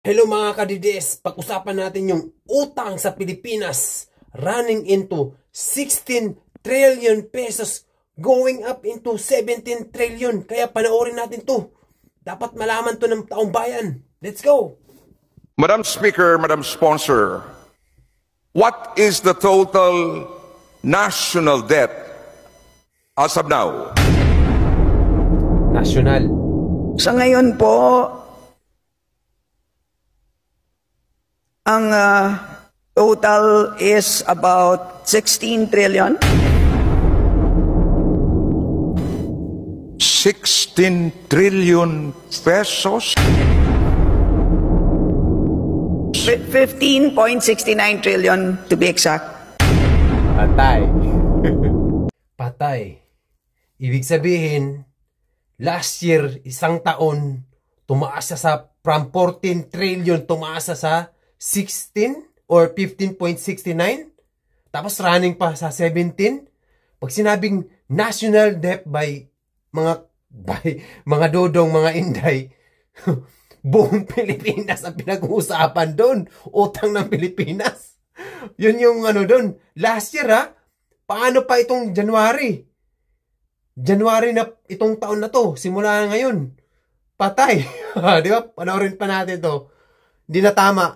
Hello mga kadides, pag-usapan natin yung utang sa Pilipinas running into 16 trillion pesos going up into 17 trillion. Kaya panoorin natin to. Dapat malaman to ng taong bayan. Let's go! Madam Speaker, Madam Sponsor, what is the total national debt as of now? National. Sa ngayon po, ang total is about 16 trillion. 16 trillion pesos? 15.69 trillion to be exact. Patay. Patay. Ibig sabihin, last year, isang taon, tumaas sa from 14 trillion, tumaas sa 16 or 15.69. Tapos running pa sa 17. Pag sinabing national debt by mga dodong, mga inday, buong Pilipinas ang pinag-uusapan doon. Utang ng Pilipinas. Yun yung doon. Last year paano pa itong January? January na itong taon na to. Simula ngayon. Patay. Di ba? Panoorin pa natin to. Hindi na tama.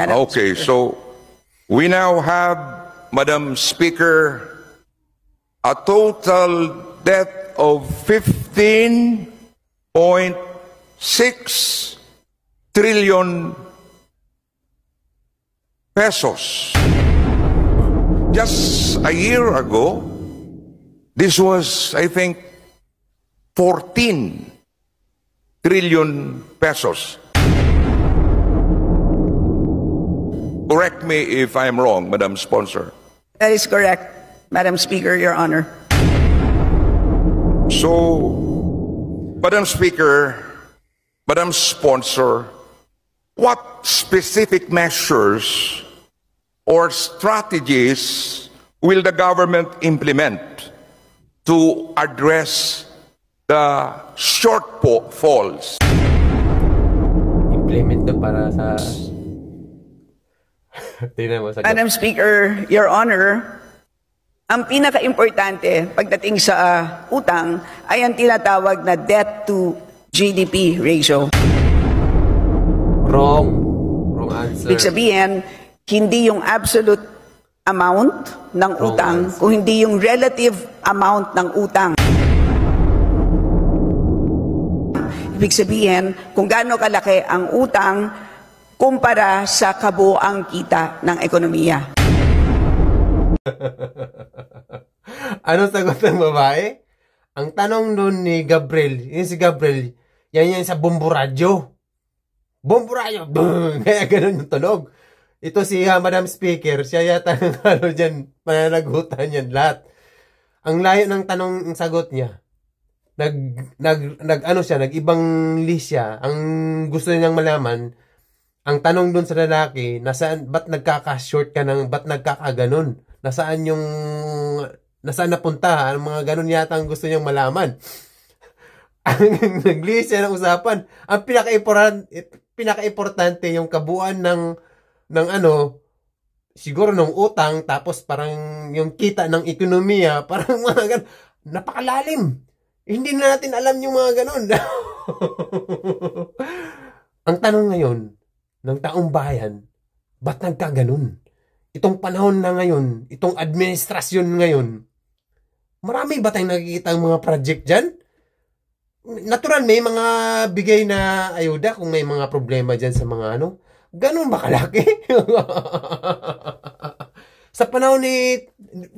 Okay, so we now have, Madam Speaker, a total debt of 15.6 trillion pesos. Just a year ago, this was, I think, 14 trillion pesos. Correct me if I'm wrong, Madam Sponsor. That is correct, Madam Speaker, Your Honor. So, Madam Speaker, Madam Sponsor, what specific measures or strategies will the government implement to address the shortfalls? Implement to para sa... Madam Speaker, Your Honor, ang pinaka-importante pagdating sa utang ay ang tinatawag na debt to GDP ratio. Wrong answer. Ibig sabihin, hindi yung absolute amount ng utang, kung hindi yung relative amount ng utang. Ibig sabihin, kung gaano kalaki ang utang kumpara sa kabuuang kita ng ekonomiya. Anong sagot ng babae? Ang tanong doon ni Gabriel, yun si Gabriel, yan sa bomboradyo. Bomboradyo! Kaya ganun yung tunog. Ito si Madam Speaker, siya yata ng dyan, mananagutan yan lahat. Ang layo ng tanong, ang sagot niya. Nag-ibang list siya. Ang gusto niyang malaman, ang tanong doon sa lalaki, ba't nagkaka-short ka ba't nagkakaganon? Nasaan napunta? Ang mga ganon yata ang gusto niyang malaman. Ang nag-list siya ng usapan. Ang pinaka-importante yung kabuuan ng siguro ng utang, tapos parang yung kita ng ekonomiya, parang mga ganon. Napakalalim. Hindi na natin alam yung mga ganon. Ang tanong ngayon, ng taong bayan, ba't nagkaganon? Itong panahon na ngayon, itong administrasyon ngayon, marami ba tayong nakikita ng mga project dyan? Natural, may mga bigay na ayuda kung may mga problema dyan sa mga ganun ba kalaki? Sa panahon di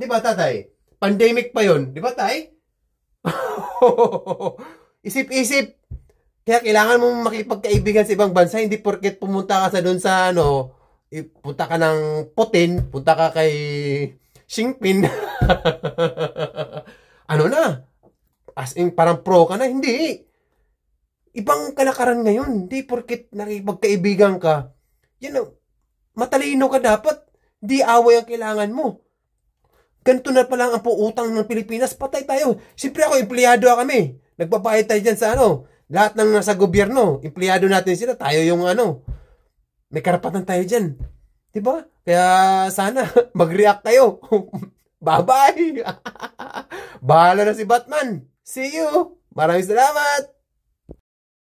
ba tatay? Pandemic pa yon, di ba tay? Isip-isip. Kaya kailangan mong makipagkaibigan sa ibang bansa, hindi porket pumunta ka doon sa punta ka ng Putin, punta ka kay Xi Jinping. As in, parang pro ka na, hindi. Ibang kalakaran ngayon, hindi porket nakipagkaibigan ka. Matalino ka dapat, di away ang kailangan mo. Ganito na pa lang ang puutang ng Pilipinas, patay tayo. Siyempre ako, empleyado kami. Nagbabayad tayo dyan sa Lahat ng nasa gobyerno, empleyado natin sila, tayo yung may karapatan tayo dyan. Diba? Kaya sana mag-react kayo. Bye-bye! Bahala na si Batman. See you! Maraming salamat!